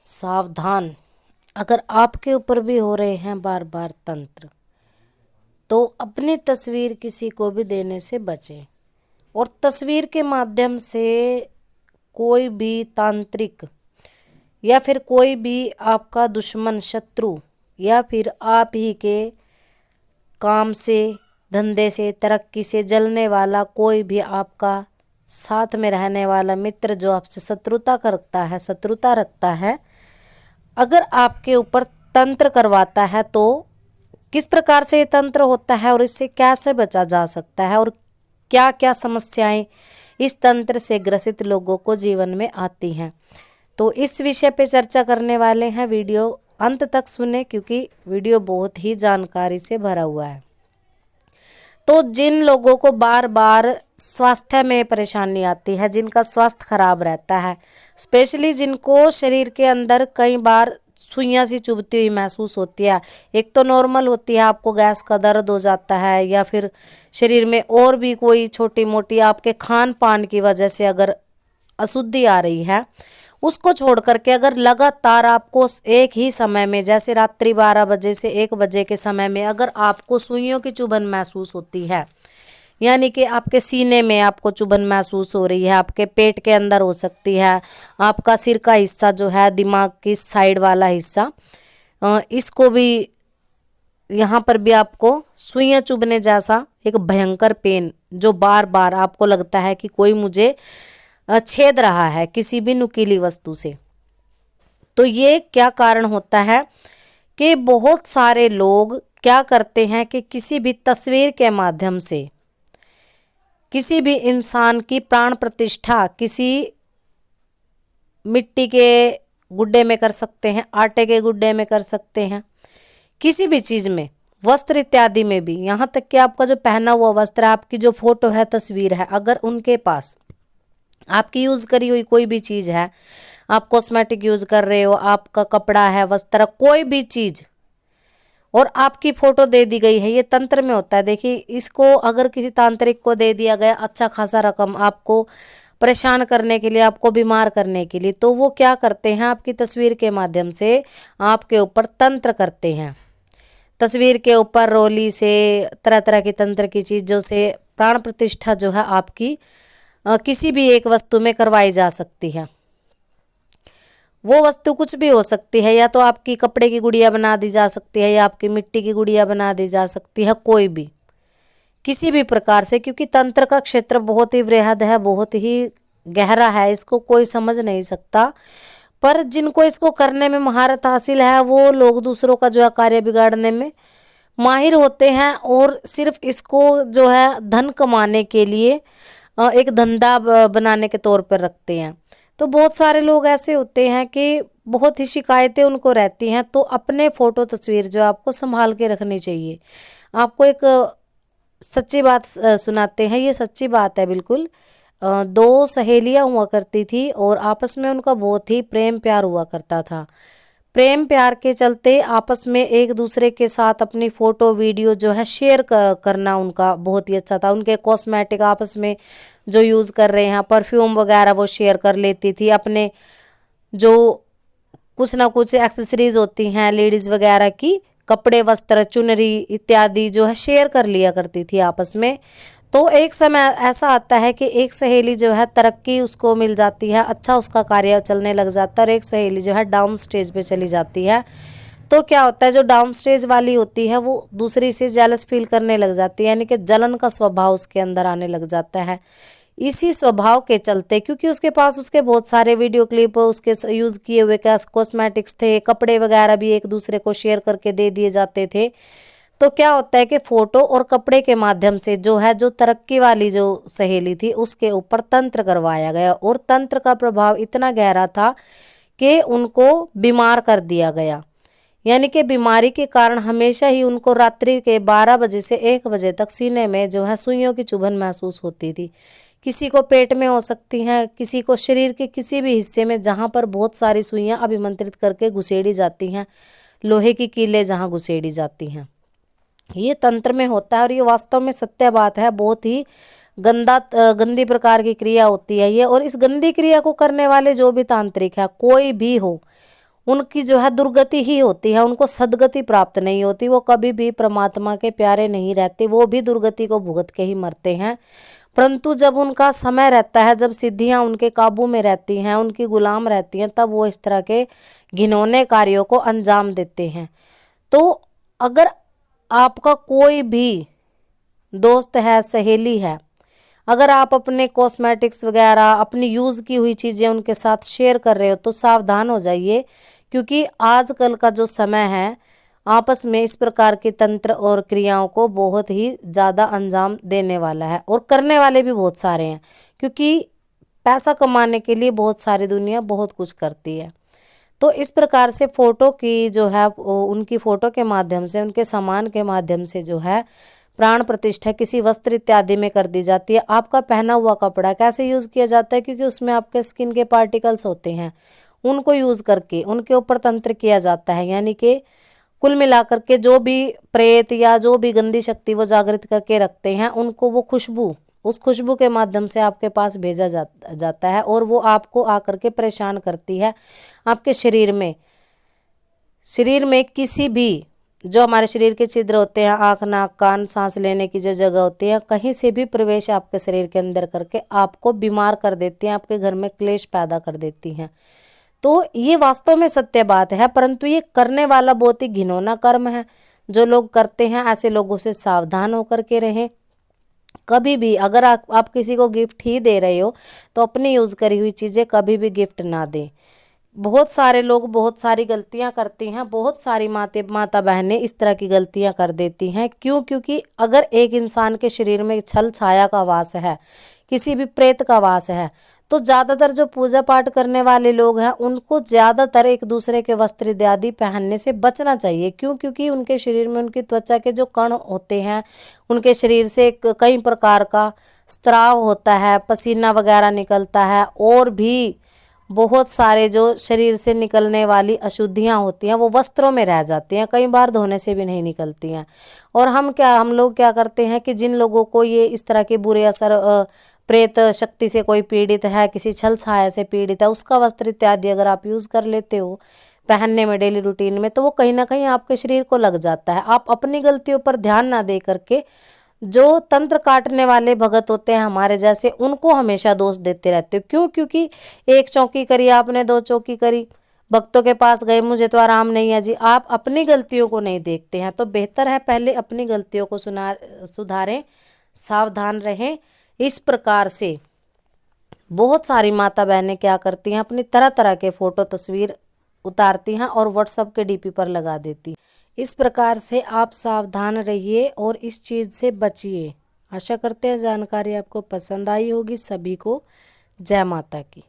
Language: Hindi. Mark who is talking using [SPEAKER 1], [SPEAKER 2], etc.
[SPEAKER 1] सावधान, अगर आपके ऊपर भी हो रहे हैं बार बार तंत्र, तो अपनी तस्वीर किसी को भी देने से बचें। और तस्वीर के माध्यम से कोई भी तांत्रिक या फिर कोई भी आपका दुश्मन, शत्रु, या फिर आप ही के काम से, धंधे से, तरक्की से जलने वाला कोई भी आपका साथ में रहने वाला मित्र जो आपसे शत्रुता रखता है, अगर आपके ऊपर तंत्र करवाता है तो किस प्रकार से ये तंत्र होता है और इससे कैसे बचा जा सकता है और क्या क्या समस्याएं इस तंत्र से ग्रसित लोगों को जीवन में आती हैं, तो इस विषय पे चर्चा करने वाले हैं। वीडियो अंत तक सुने क्योंकि वीडियो बहुत ही जानकारी से भरा हुआ है। तो जिन लोगों को बार बार स्वास्थ्य में परेशानी आती है, जिनका स्वास्थ्य खराब रहता है, स्पेशली जिनको शरीर के अंदर कई बार सुइयां सी चुभती हुई महसूस होती है, एक तो नॉर्मल होती है, आपको गैस का दर्द हो जाता है, या फिर शरीर में और भी कोई छोटी मोटी आपके खान पान की वजह से अगर अशुद्धि आ रही है, उसको छोड़ करके अगर लगातार आपको एक ही समय में, जैसे रात्रि 12 बजे से 1 बजे के समय में अगर आपको सुइयों की चुभन महसूस होती है, यानी कि आपके सीने में आपको चुभन महसूस हो रही है, आपके पेट के अंदर हो सकती है, आपका सिर का हिस्सा जो है, दिमाग की साइड वाला हिस्सा, इसको भी, यहाँ पर भी आपको सुइयां चुभने जैसा एक भयंकर पेन जो बार बार आपको लगता है कि कोई मुझे छेद रहा है किसी भी नुकीली वस्तु से। तो ये क्या कारण होता है कि बहुत सारे लोग क्या करते हैं कि किसी भी तस्वीर के माध्यम से किसी भी इंसान की प्राण प्रतिष्ठा किसी मिट्टी के गुड्डे में कर सकते हैं, आटे के गुड्डे में कर सकते हैं, किसी भी चीज़ में, वस्त्र इत्यादि में भी, यहाँ तक कि आपका जो पहना हुआ वस्त्र, आपकी जो फोटो है, तस्वीर है, अगर उनके पास आपकी यूज़ करी हुई कोई भी चीज़ है, आप कॉस्मेटिक यूज़ कर रहे हो, आपका कपड़ा है, वस्त्र, कोई भी चीज़, और आपकी फ़ोटो दे दी गई है, ये तंत्र में होता है। देखिए, इसको अगर किसी तांत्रिक को दे दिया गया अच्छा खासा रकम आपको परेशान करने के लिए, आपको बीमार करने के लिए, तो वो क्या करते हैं, आपकी तस्वीर के माध्यम से आपके ऊपर तंत्र करते हैं। तस्वीर के ऊपर रोली से, तरह तरह की तंत्र की चीज़ों से प्राण प्रतिष्ठा जो है आपकी किसी भी एक वस्तु में करवाई जा सकती है। वो वस्तु कुछ भी हो सकती है, या तो आपकी कपड़े की गुड़िया बना दी जा सकती है, या आपकी मिट्टी की गुड़िया बना दी जा सकती है, कोई भी, किसी भी प्रकार से, क्योंकि तंत्र का क्षेत्र बहुत ही वृहद है, बहुत ही गहरा है, इसको कोई समझ नहीं सकता। पर जिनको इसको करने में महारत हासिल है, वो लोग दूसरों का जो है कार्य बिगाड़ने में माहिर होते हैं, और सिर्फ इसको जो है धन कमाने के लिए एक धंधा बनाने के तौर पर रखते हैं। तो बहुत सारे लोग ऐसे होते हैं कि बहुत ही शिकायतें उनको रहती हैं, तो अपने फ़ोटो तस्वीर जो आपको संभाल के रखनी चाहिए। आपको एक सच्ची बात सुनाते हैं, ये सच्ची बात है बिल्कुल। 2 सहेलियां हुआ करती थी और आपस में उनका बहुत ही प्रेम प्यार हुआ करता था। प्रेम प्यार के चलते आपस में एक दूसरे के साथ अपनी फ़ोटो वीडियो जो है शेयर करना उनका बहुत ही अच्छा था। उनके कॉस्मेटिक आपस में जो यूज़ कर रहे हैं, परफ्यूम वगैरह, वो शेयर कर लेती थी। अपने जो कुछ ना कुछ एक्सेसरीज होती हैं लेडीज़ वगैरह की, कपड़े, वस्त्र, चुनरी इत्यादि जो है शेयर कर लिया करती थी आपस में। तो एक समय ऐसा आता है कि एक सहेली जो है तरक्की उसको मिल जाती है, अच्छा उसका कार्य चलने लग जाता है, और एक सहेली जो है डाउन स्टेज पे चली जाती है। तो क्या होता है, जो डाउन स्टेज वाली होती है वो दूसरी से जेलस फील करने लग जाती है, यानी कि जलन का स्वभाव उसके अंदर आने लग जाता है। इसी स्वभाव के चलते, क्योंकि उसके पास उसके बहुत सारे वीडियो क्लिप उसके यूज़ किए हुए कॉस्मेटिक्स थे, कपड़े वगैरह भी एक दूसरे को शेयर करके दे दिए जाते थे, तो क्या होता है कि फ़ोटो और कपड़े के माध्यम से जो है, जो तरक्की वाली जो सहेली थी उसके ऊपर तंत्र करवाया गया, और तंत्र का प्रभाव इतना गहरा था कि उनको बीमार कर दिया गया। यानी कि बीमारी के कारण हमेशा ही उनको रात्रि के 12 बजे से 1 बजे तक सीने में जो है सुइयों की चुभन महसूस होती थी। किसी को पेट में हो सकती हैं, किसी को शरीर के किसी भी हिस्से में जहाँ पर बहुत सारी सुइयां अभिमंत्रित करके घुसेड़ी जाती हैं, लोहे की कीलें जहाँ घुसेड़ी जाती हैं, ये तंत्र में होता है। और ये वास्तव में सत्य बात है, बहुत ही गंदी प्रकार की क्रिया होती है ये। और इस गंदी क्रिया को करने वाले जो भी तांत्रिक है, कोई भी हो, उनकी जो है दुर्गति ही होती है, उनको सदगति प्राप्त नहीं होती, वो कभी भी परमात्मा के प्यारे नहीं रहते, वो भी दुर्गति को भुगत के ही मरते हैं। परंतु जब उनका समय रहता है, जब सिद्धियां उनके काबू में रहती हैं, उनकी गुलाम रहती हैं, तब वो इस तरह के घिनौने कार्यों को अंजाम देते हैं। तो अगर आपका कोई भी दोस्त है, सहेली है, अगर आप अपने कॉस्मेटिक्स वगैरह, अपनी यूज़ की हुई चीज़ें उनके साथ शेयर कर रहे हो तो सावधान हो जाइए, क्योंकि आजकल का जो समय है आपस में इस प्रकार के तंत्र और क्रियाओं को बहुत ही ज़्यादा अंजाम देने वाला है, और करने वाले भी बहुत सारे हैं, क्योंकि पैसा कमाने के लिए बहुत सारी दुनिया बहुत कुछ करती है। तो इस प्रकार से फ़ोटो की जो है, उनकी फ़ोटो के माध्यम से, उनके सामान के माध्यम से जो है प्राण प्रतिष्ठा किसी वस्त्र इत्यादि में कर दी जाती है। आपका पहना हुआ कपड़ा कैसे यूज़ किया जाता है, क्योंकि उसमें आपके स्किन के पार्टिकल्स होते हैं, उनको यूज़ करके उनके ऊपर तंत्र किया जाता है। यानी कि कुल मिलाकर के जो भी प्रेत या जो भी गंदी शक्ति वो जागृत करके रखते हैं, उनको वो खुशबू, उस खुशबू के माध्यम से आपके पास भेजा जाता है, और वो आपको आकर के परेशान करती है। आपके शरीर में किसी भी, जो हमारे शरीर के छिद्र होते हैं, आँख, नाक, कान, सांस लेने की जो जगह होती है, कहीं से भी प्रवेश आपके शरीर के अंदर करके आपको बीमार कर देती हैं, आपके घर में क्लेश पैदा कर देती हैं। तो ये वास्तव में सत्य बात है, परंतु ये करने वाला बहुत ही घिनौना कर्म है जो लोग करते हैं। ऐसे लोगों से सावधान होकर के रहें। कभी भी अगर आप किसी को गिफ्ट ही दे रहे हो तो अपनी यूज़ करी हुई चीज़ें कभी भी गिफ्ट ना दें। बहुत सारे लोग बहुत सारी गलतियां करती हैं, बहुत सारी माता बहनें इस तरह की गलतियां कर देती हैं। क्योंकि अगर एक इंसान के शरीर में छल छाया का वास है, किसी भी प्रेत का वास है, तो ज़्यादातर जो पूजा पाठ करने वाले लोग हैं उनको ज़्यादातर एक दूसरे के वस्त्र इत्यादि पहनने से बचना चाहिए। क्योंकि उनके शरीर में, उनकी त्वचा के जो कण होते हैं, उनके शरीर से कई प्रकार का स्राव होता है, पसीना वगैरह निकलता है, और भी बहुत सारे जो शरीर से निकलने वाली अशुद्धियां होती हैं वो वस्त्रों में रह जाती हैं, कई बार धोने से भी नहीं निकलती हैं। और हम लोग क्या करते हैं कि जिन लोगों को ये इस तरह के बुरे असर, प्रेत शक्ति से कोई पीड़ित है, किसी छल छाया से पीड़ित है, उसका वस्त्र इत्यादि अगर आप यूज़ कर लेते हो पहनने में, डेली रूटीन में, तो वो कहीं ना कहीं आपके शरीर को लग जाता है। आप अपनी गलतियों पर ध्यान ना दे करके जो तंत्र काटने वाले भगत होते हैं हमारे जैसे, उनको हमेशा दोष देते रहते हो। क्योंकि एक चौकी करी आपने, दो चौकी करी, भक्तों के पास गए, मुझे तो आराम नहीं है जी, आप अपनी गलतियों को नहीं देखते हैं। तो बेहतर है पहले अपनी गलतियों को सुधारें, सावधान रहें। इस प्रकार से बहुत सारी माता बहनें क्या करती हैं, अपनी तरह तरह के फ़ोटो तस्वीर उतारती हैं और व्हाट्सएप के डीपी पर लगा देती। इस प्रकार से आप सावधान रहिए और इस चीज़ से बचिए। आशा करते हैं जानकारी आपको पसंद आई होगी। सभी को जय माता की।